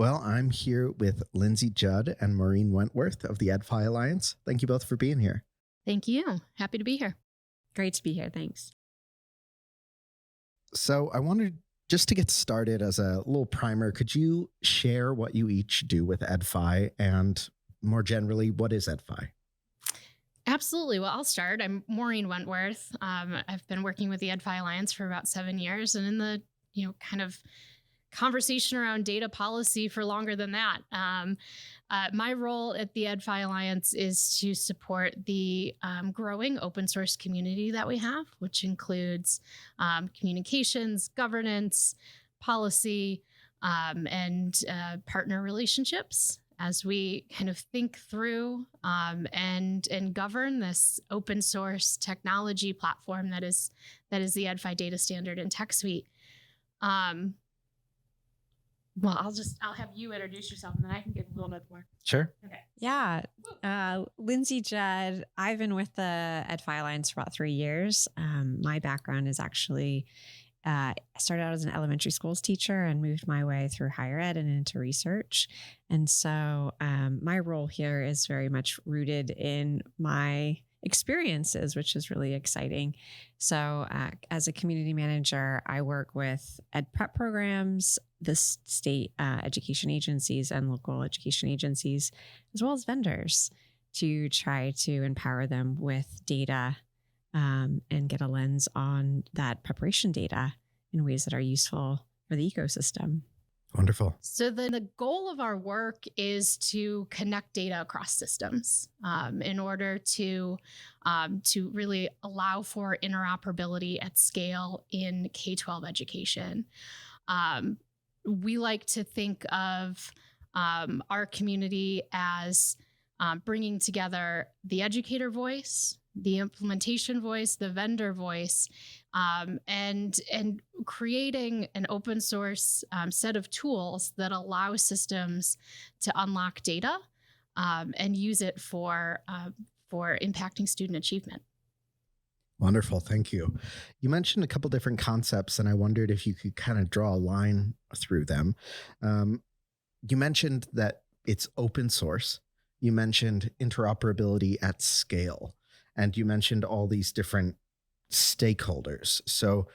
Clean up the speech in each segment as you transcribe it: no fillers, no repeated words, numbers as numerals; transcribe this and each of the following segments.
Well, I'm here with Lindsay Judd and Maureen Wentworth of the EdFi Alliance. Thank you both for being here. Thank you. Happy to be here. Great to be here. Thanks. So I wanted just to get started as a little primer, could you share what you each do with EdFi and more generally, what is EdFi? Absolutely. Well, I'll start. I'm Maureen Wentworth. I've been working with the EdFi Alliance for about 7 years, and in the kind of conversation around data policy for longer than that. My role at the EdFi Alliance is to support the growing open source community that we have, which includes communications, governance, policy, and partner relationships as we kind of think through and govern this open source technology platform that is the EdFi data standard and tech suite. Well, I'll have you introduce yourself and then I can give a little bit more. Sure. Okay. Yeah. Lindsay Judd. I've been with the EdFi Alliance for about 3 years. My background is actually, I started out as an elementary schools teacher and moved my way through higher ed and into research. And so my role here is very much rooted in my experiences, which is really exciting. So as a community manager, I work with ed prep programs, the state education agencies and local education agencies, as well as vendors, to try to empower them with data and get a lens on that preparation data in ways that are useful for the ecosystem. Wonderful. So the goal of our work is to connect data across systems in order to really allow for interoperability at scale in K-12 education. We like to think of our community as bringing together the educator voice, the implementation voice, the vendor voice, and creating an open source set of tools that allow systems to unlock data and use it for impacting student achievement. Wonderful. Thank you. You mentioned a couple different concepts, and I wondered if you could kind of draw a line through them. You mentioned that it's open source. You mentioned interoperability at scale, and you mentioned all these different stakeholders. So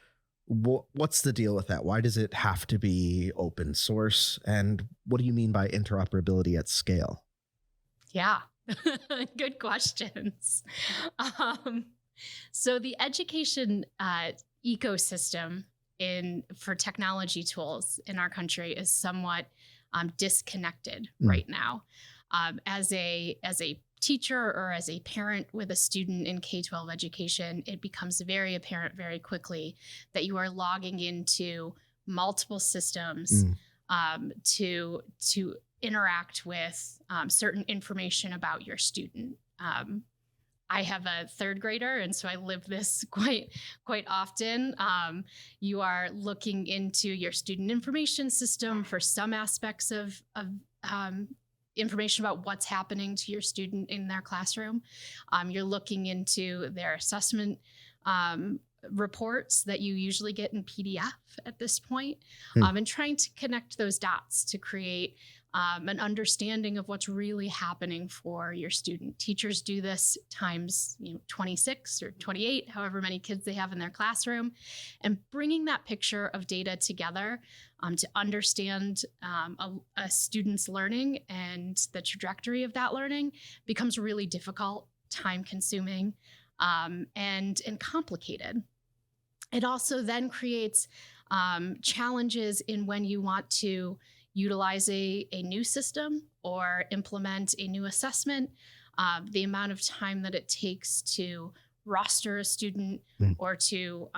what's the deal with that? Why does it have to be open source? And what do you mean by interoperability at scale? Yeah, good questions. So the education ecosystem for technology tools in our country is somewhat disconnected right now. As a teacher or as a parent with a student in K-12 education, it becomes very apparent very quickly that you are logging into multiple systems to interact with certain information about your student. I have a third grader, and so I live this quite often. You are looking into your student information system for some aspects of information about what's happening to your student in their classroom. You're looking into their assessment reports that you usually get in PDF at this point, and trying to connect those dots to create an understanding of what's really happening for your student. Teachers do this times 26 or 28, however many kids they have in their classroom, and bringing that picture of data together to understand a student's learning and the trajectory of that learning becomes really difficult, time-consuming, and complicated. It also then creates challenges in when you want to utilize a new system or implement a new assessment, the amount of time that it takes to roster a student or to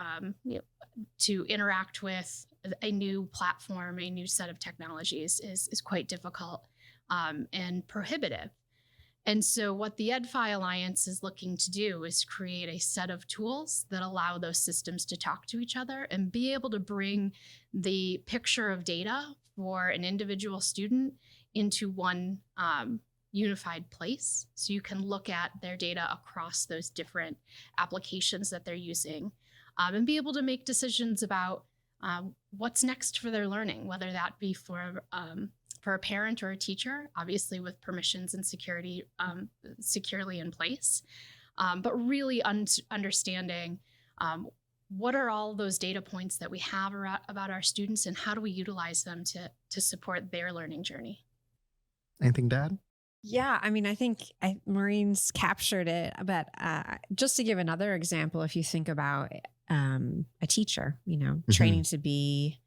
interact with a new platform, a new set of technologies is quite difficult and prohibitive. And so what the EdFi Alliance is looking to do is create a set of tools that allow those systems to talk to each other and be able to bring the picture of data for an individual student into one unified place. So you can look at their data across those different applications that they're using and be able to make decisions about what's next for their learning, whether that be for for a parent or a teacher, obviously with permissions and security securely in place, but really understanding what are all those data points that we have about our students, and how do we utilize them to support their learning journey? Anything to add? Yeah, I mean, I think Maureen's captured it, but just to give another example, if you think about a teacher, training to be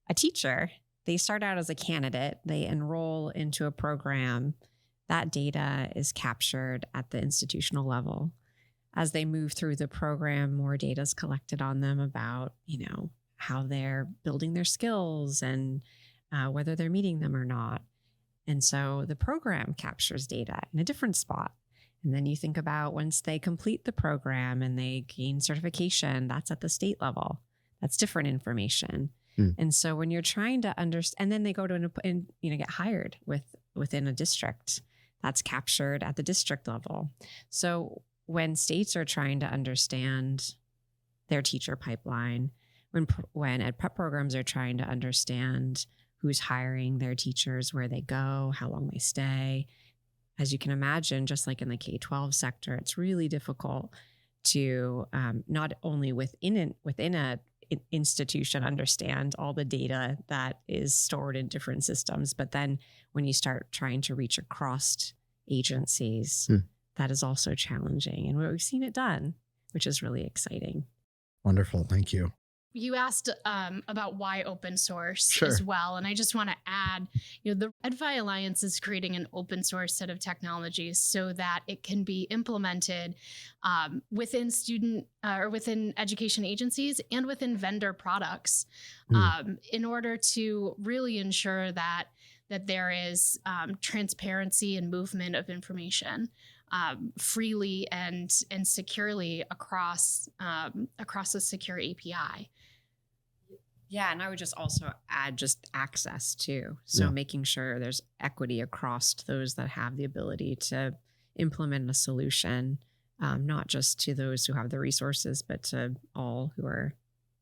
a teacher, they start out as a candidate, they enroll into a program, that data is captured at the institutional level. As they move through the program, more data is collected on them about, how they're building their skills and whether they're meeting them or not. And so the program captures data in a different spot. And then you think about once they complete the program and they gain certification, that's at the state level. That's different information. And so when you're trying to understand, and then they go to get hired within a district, that's captured at the district level. So when states are trying to understand their teacher pipeline, when ed prep programs are trying to understand who's hiring their teachers, where they go, how long they stay, as you can imagine, just like in the K-12 sector, it's really difficult to not only within a institution understand all the data that is stored in different systems, but then when you start trying to reach across agencies, that is also challenging. And we've seen it done, which is really exciting. Wonderful. Thank you. You asked about why open source Sure. as well. And I just want to add, the EdFi Alliance is creating an open source set of technologies so that it can be implemented within student or within education agencies and within vendor products in order to really ensure that there is transparency and movement of information freely and securely across a secure API. Yeah, and I would just also add just access too. So making sure there's equity across those that have the ability to implement a solution, not just to those who have the resources, but to all who are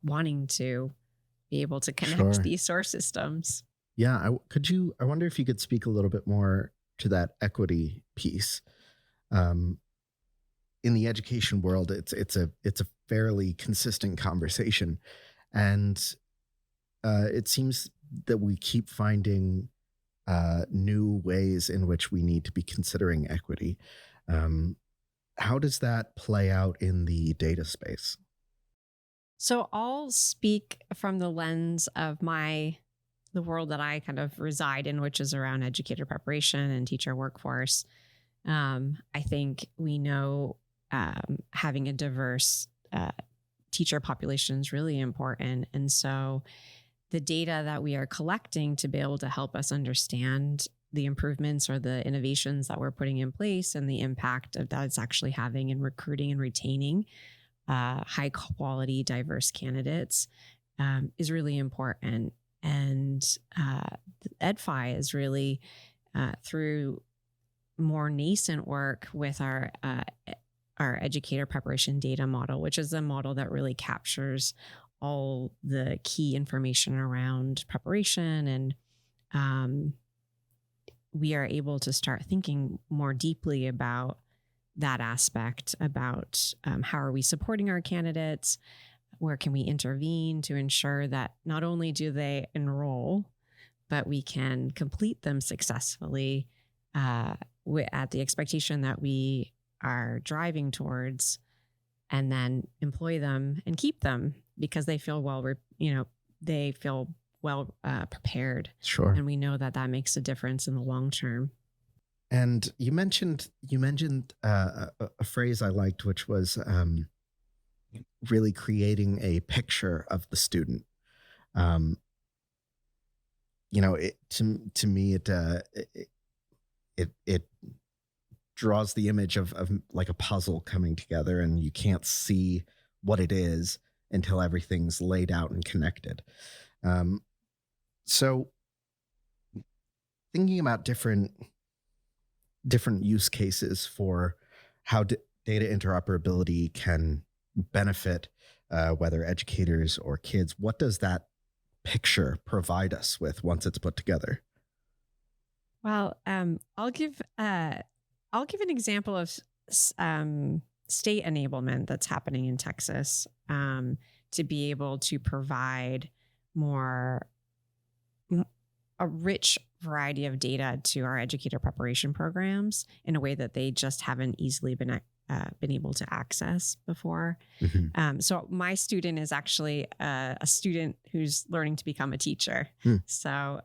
wanting to be able to connect these source systems. Yeah, I wonder if you could speak a little bit more to that equity piece. In the education world, it's a fairly consistent conversation, and it seems that we keep finding new ways in which we need to be considering equity. How does that play out in the data space? So I'll speak from the lens of the world that I kind of reside in, which is around educator preparation and teacher workforce. I think we know having a diverse teacher population is really important. And so the data that we are collecting to be able to help us understand the improvements or the innovations that we're putting in place and the impact that it's actually having in recruiting and retaining high quality, diverse candidates is really important. And EdFi is really through more nascent work with our educator preparation data model, which is a model that really captures all the key information around preparation. And we are able to start thinking more deeply about that aspect, about how are we supporting our candidates? Where can we intervene to ensure that not only do they enroll, but we can complete them successfully at the expectation that we are driving towards, and then employ them and keep them because they feel well prepared. Sure. And we know that makes a difference in the long term. And you mentioned a phrase I liked, which was really creating a picture of the student. To me, it draws the image of like a puzzle coming together, and you can't see what it is until everything's laid out and connected. So thinking about different use cases for how data interoperability can benefit whether educators or kids, what does that picture provide us with once it's put together? Well, I'll give an example of state enablement that's happening in Texas to be able to provide more a rich variety of data to our educator preparation programs in a way that they just haven't easily been able to access before. So my student is actually a student who's learning to become a teacher. So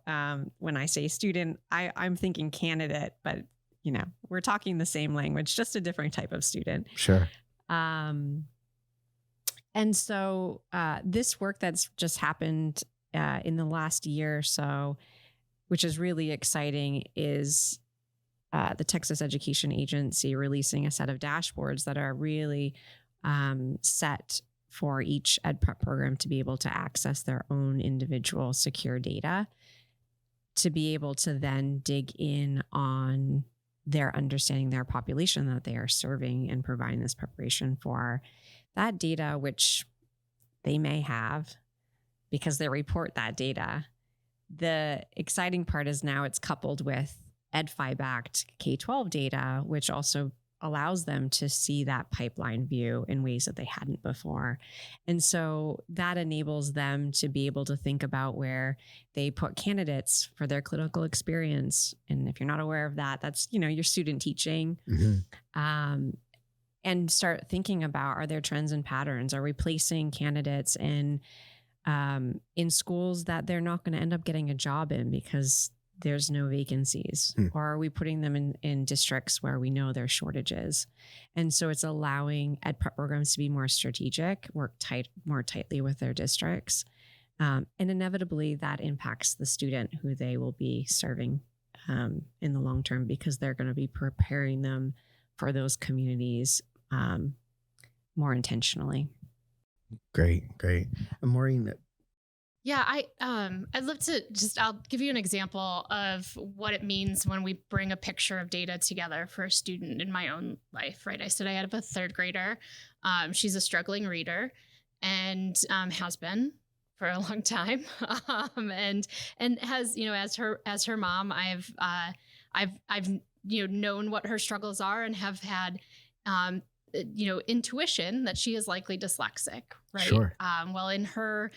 when I say student, I'm thinking candidate, but we're talking the same language, just a different type of student. Sure. And so this work that's just happened in the last year or so, which is really exciting, is the Texas Education Agency releasing a set of dashboards that are really set for each ed prep program to be able to access their own individual secure data, to be able to then dig in on their understanding their population that they are serving and providing this preparation for. That data, which they may have because they report that data. The exciting part is now it's coupled with EdFi-backed K-12 data, which also allows them to see that pipeline view in ways that they hadn't before. And so that enables them to be able to think about where they put candidates for their clinical experience. And if you're not aware of that, that's, your student teaching. And start thinking about, are there trends and patterns? Are we placing candidates in schools that they're not going to end up getting a job in because there's no vacancies? Or are we putting them in districts where we know there's shortages? And so it's allowing ed prep programs to be more strategic, work more tightly with their districts. And inevitably that impacts the student who they will be serving in the long term, because they're going to be preparing them for those communities more intentionally. Great. And Maureen. Yeah, I'd love to I'll give you an example of what it means when we bring a picture of data together for a student in my own life, right? I said I had a third grader. She's a struggling reader and has been for a long time. And has, as her mom, I've known what her struggles are and have had intuition that she is likely dyslexic, right? Sure. Well, in her,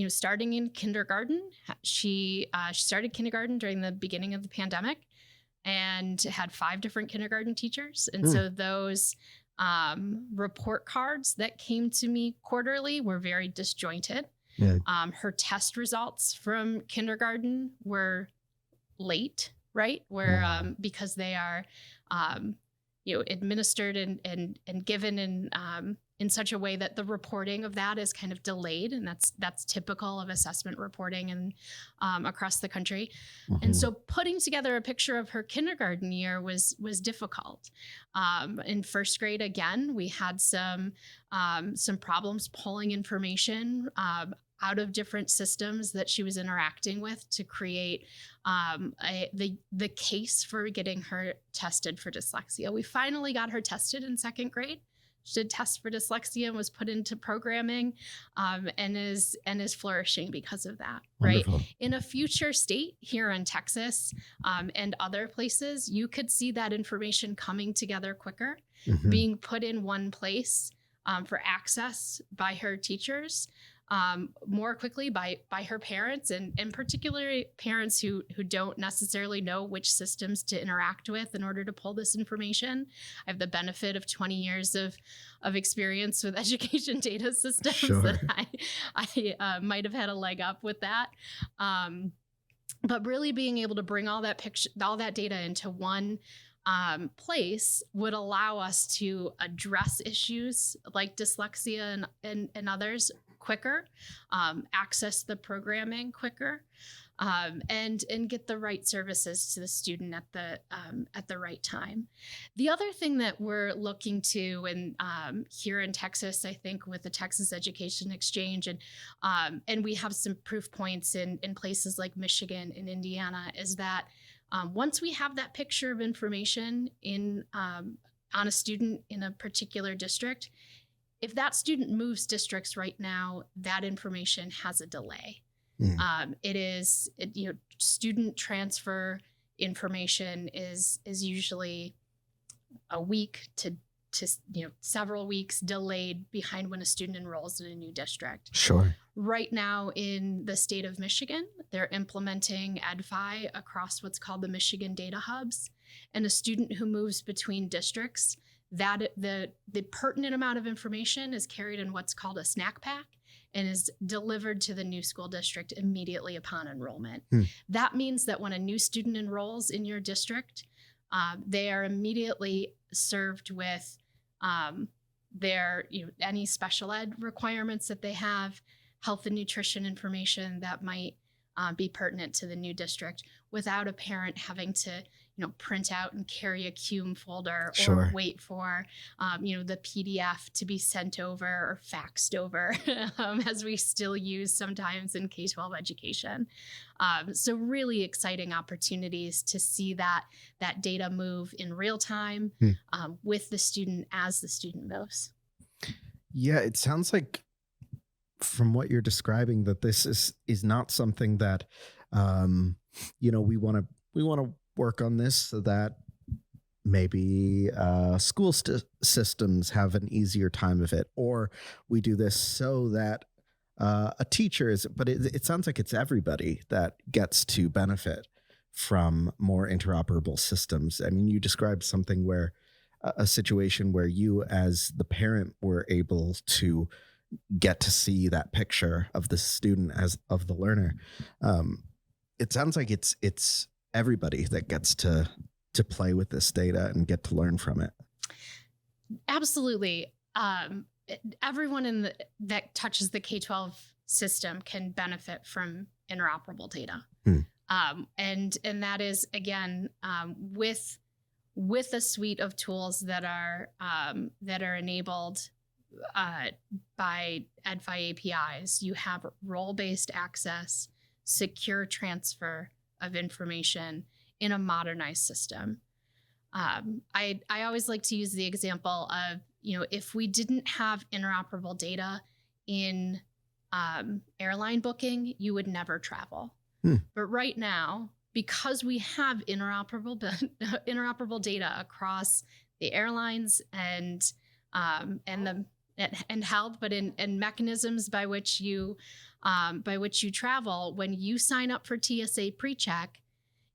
starting in kindergarten, she started kindergarten during the beginning of the pandemic and had 5 different kindergarten teachers. And so those report cards that came to me quarterly were very disjointed. Yeah. Her test results from kindergarten were late, right? Because they are, administered and given in such a way that the reporting of that is kind of delayed, and that's typical of assessment reporting and across the country. And so putting together a picture of her kindergarten year was difficult. In first grade, again, we had some problems pulling information out of different systems that she was interacting with to create the case for getting her tested for dyslexia. We finally got her tested in second grade. She did test for dyslexia and was put into programming and is flourishing because of that. Wonderful. Right? In a future state here in Texas and other places, you could see that information coming together quicker, being put in one place for access by her teachers more quickly by her parents, and particularly parents who don't necessarily know which systems to interact with in order to pull this information. I have the benefit of 20 years of experience with education data systems. Sure. That I might have had a leg up with that. But really being able to bring all that data into one place would allow us to address issues like dyslexia and others quicker, access the programming quicker, and get the right services to the student at the right time. The other thing that we're looking to, and here in Texas, I think with the Texas Education Exchange, and we have some proof points in places like Michigan and Indiana, is that once we have that picture of information on a student in a particular district, if that student moves districts right now, that information has a delay. Student transfer information is usually a week to several weeks delayed behind when a student enrolls in a new district. Sure. Right now in the state of Michigan, they're implementing EdFi across what's called the Michigan Data Hubs. And a student who moves between districts, that the pertinent amount of information is carried in what's called a snack pack and is delivered to the new school district immediately upon enrollment. That means that when a new student enrolls in your district, they are immediately served with their any special ed requirements that they have, health and nutrition information that might be pertinent to the new district, without a parent having to print out and carry a CUME folder or wait for the PDF to be sent over or faxed over, as we still use sometimes in K-12 education. So really exciting opportunities to see that data move in real time with the student as the student moves. Yeah, it sounds like from what you're describing that this is not something that we want to work on this so that maybe school systems have an easier time of it, or we do this so that a teacher is, but it sounds like it's everybody that gets to benefit from more interoperable systems. I mean, you described something where a situation where you as the parent were able to get to see that picture of the student as of the learner. It sounds like it's everybody that gets to play with this data and get to learn from it. Absolutely. Everyone that touches the K-12 system can benefit from interoperable data. And that is, again, with a suite of tools that are enabled by EdFi APIs. You have role-based access, secure transfer of information in a modernized system. I always like to use the example of, if we didn't have interoperable data in airline booking, you would never travel. But right now, because we have interoperable data across the airlines and health, but in mechanisms by which you travel, when you sign up for TSA PreCheck,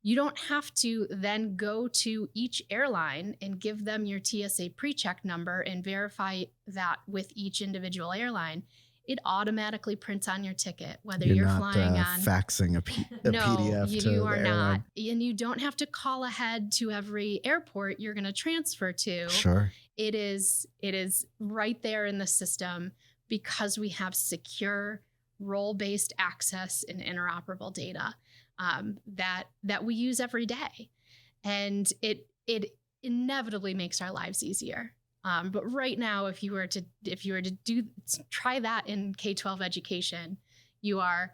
you don't have to then go to each airline and give them your TSA PreCheck number and verify that with each individual airline. It automatically prints on your ticket, whether you're not flying on faxing a PDF to you are the not, airline. and you don't have to call ahead to every airport you're going to transfer to. Sure. It is right there in the system because we have secure role-based access and interoperable data that we use every day, and it inevitably makes our lives easier. But right now, if you were to try that in K-12 education, you are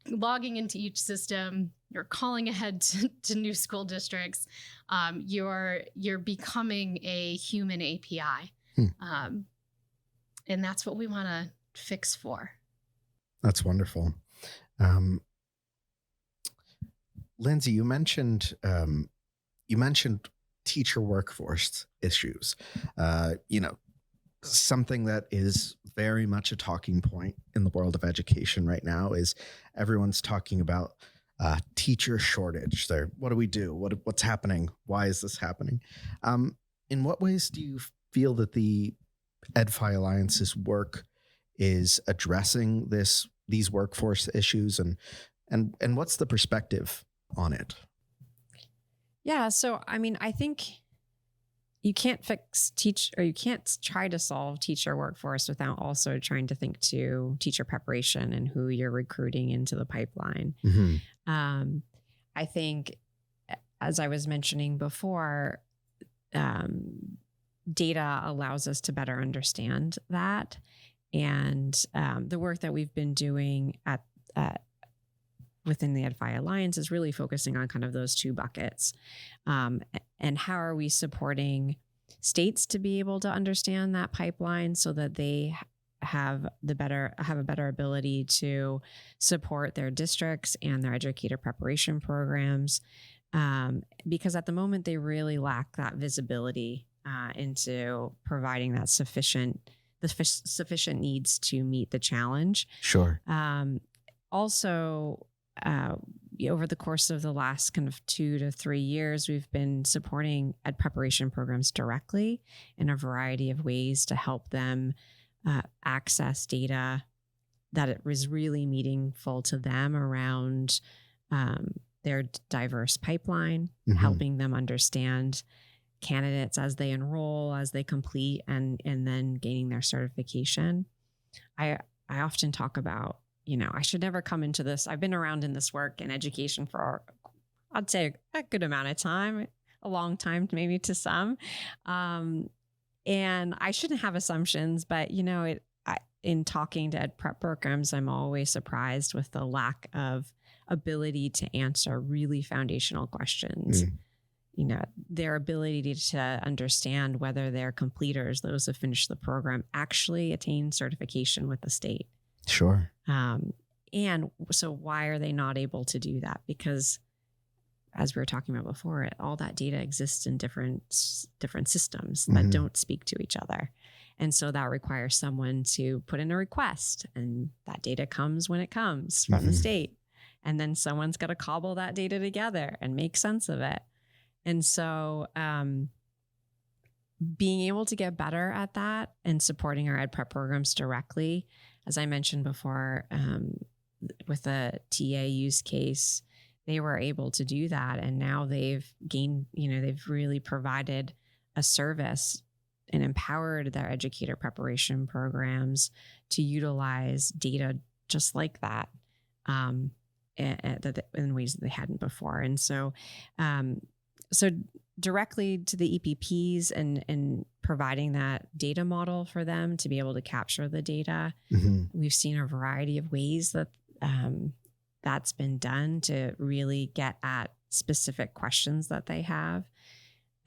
logging into each system, you're calling ahead to new school districts, you're becoming a human API. And that's what we want to fix for. That's wonderful. Lindsay, you mentioned teacher workforce issues. Something that is very much a talking point in the world of education right now is everyone's talking about teacher shortage. What do we do? What's happening? Why is this happening? In what ways do you feel that the EdFi Alliance's work is addressing these workforce issues, and what's the perspective on it? Yeah, so I mean, I think you can't you can't try to solve teacher workforce without also trying to think to teacher preparation and who you're recruiting into the pipeline. I think, as I was mentioning before, data allows us to better understand that. And the work that we've been doing within the EdFi Alliance is really focusing on kind of those two buckets. And how are we supporting states to be able to understand that pipeline so that they have a better ability to support their districts and their educator preparation programs, because at the moment they really lack that visibility into providing that sufficient needs to meet the challenge. Sure. Also, over the course of the last kind of 2 to 3 years, we've been supporting ed preparation programs directly in a variety of ways to help them access data that it was really meaningful to them around their diverse pipeline, helping them understand candidates as they enroll, as they complete, and then gaining their certification. I often talk about, I should never come into this. I've been around in this work in education for, I'd say, a good amount of time, a long time, maybe to some. And I shouldn't have assumptions, but, in talking to ed prep programs, I'm always surprised with the lack of ability to answer really foundational questions. Their ability to understand whether their completers, those who finish the program, actually attain certification with the state. Sure. And so why are they not able to do that? Because as we were talking about before, all that data exists in different systems that don't speak to each other. And so that requires someone to put in a request, and that data comes when it comes from the state. And then someone's got to cobble that data together and make sense of it. And so being able to get better at that and supporting our ed prep programs directly, as I mentioned before, with the TA use case, they were able to do that. And now they've gained, they've really provided a service and empowered their educator preparation programs to utilize data just like that in ways that they hadn't before. And so, so directly to the EPPs and providing that data model for them to be able to capture the data. We've seen a variety of ways that that's been done to really get at specific questions that they have.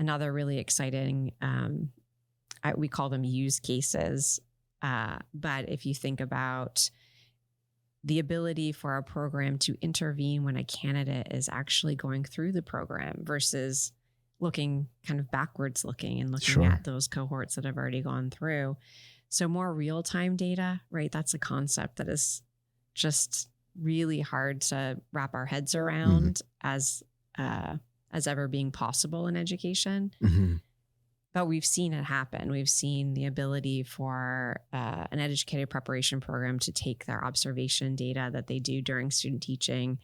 Another really exciting, we call them use cases. But if you think about the ability for a program to intervene when a candidate is actually going through the program versus looking kind of backwards looking and looking at those cohorts that have already gone through. So more real-time data, right? That's a concept that is just really hard to wrap our heads around as ever being possible in education. But we've seen it happen. We've seen the ability for an educator preparation program to take their observation data that they do during student teaching,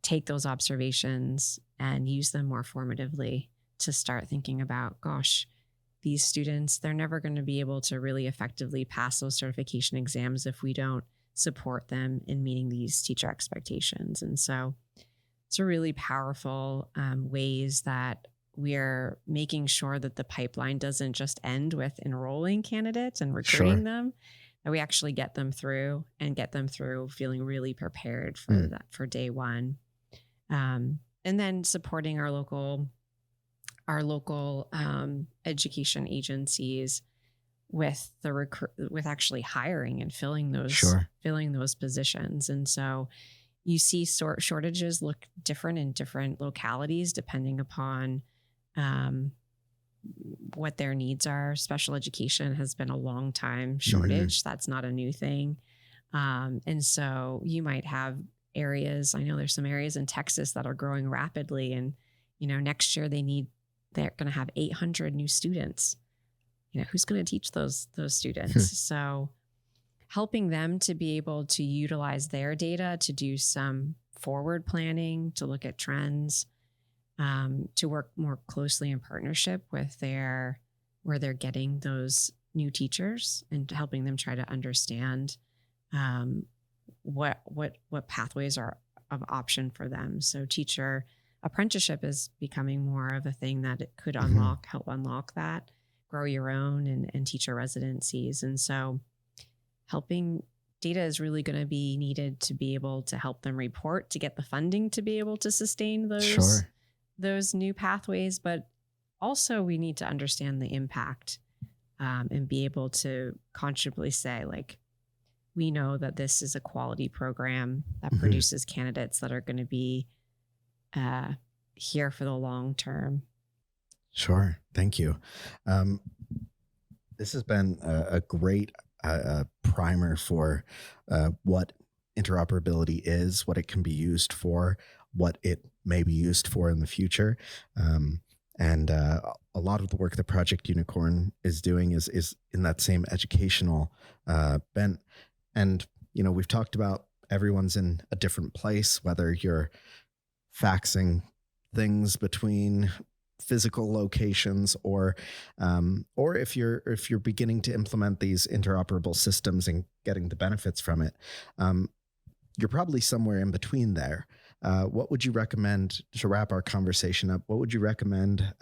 take those observations and use them more formatively to start thinking about, gosh, these students, they're never going to be able to really effectively pass those certification exams if we don't support them in meeting these teacher expectations. And so it's a really powerful ways that we're making sure that the pipeline doesn't just end with enrolling candidates and recruiting them, that we actually get them through feeling really prepared for that, for day one. And then supporting our local education agencies with with actually hiring and filling those positions. And so you see shortages look different in different localities depending upon what their needs are. Special education has been a long time shortage. That's not a new thing. And so you might have areas, I know there's some areas in Texas that are growing rapidly, and next year they're going to have 800 new students. Who's going to teach those students? So helping them to be able to utilize their data to do some forward planning, to look at trends, to work more closely in partnership with where they're getting those new teachers, and helping them try to understand what pathways are of option for them. So teacher apprenticeship is becoming more of a thing that it could help unlock that, grow your own and teacher residencies. And so helping data is really going to be needed to be able to help them report, to get the funding to be able to sustain those new pathways. But also we need to understand the impact and be able to consciously say, like, we know that this is a quality program that produces candidates that are going to be here for the long term. Sure. Thank you. Um, this has been a great primer for what interoperability is, what it can be used for, what it may be used for in the future. And a lot of the work that Project Unicorn is doing is in that same educational bent. And, we've talked about everyone's in a different place, whether you're faxing things between physical locations or if you're beginning to implement these interoperable systems and getting the benefits from it. You're probably somewhere in between there. What would you recommend to wrap our conversation up? What would you recommend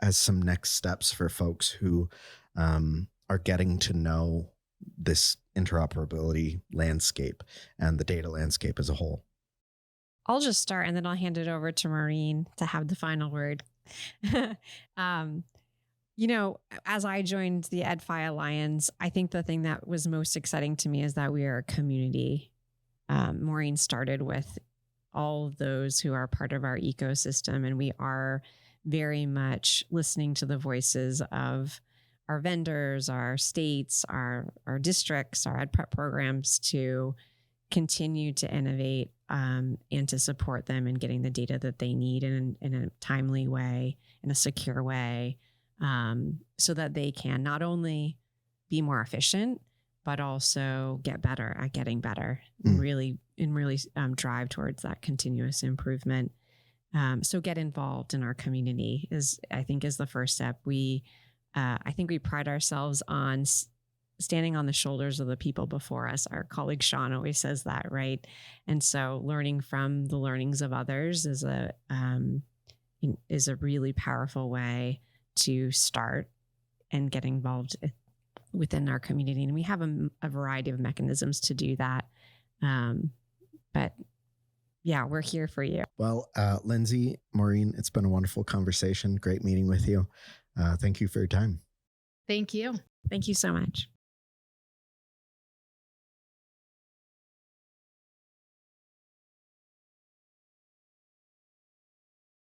as some next steps for folks who are getting to know this interoperability landscape and the data landscape as a whole? I'll just start and then I'll hand it over to Maureen to have the final word. As I joined the EdFi Alliance, I think the thing that was most exciting to me is that we are a community. Maureen started with all of those who are part of our ecosystem, and we are very much listening to the voices of our vendors, our states, our districts, our ed prep programs to continue to innovate and to support them in getting the data that they need in a timely way, in a secure way, so that they can not only be more efficient, but also get better at getting better and really drive towards that continuous improvement. So get involved in our community is the first step. I think we pride ourselves on standing on the shoulders of the people before us. Our colleague Sean always says that, right? And so learning from the learnings of others is a really powerful way to start and get involved within our community. And we have a variety of mechanisms to do that. But yeah, we're here for you. Well, Lindsay, Maureen, it's been a wonderful conversation. Great meeting with you. Thank you for your time. Thank you. Thank you so much.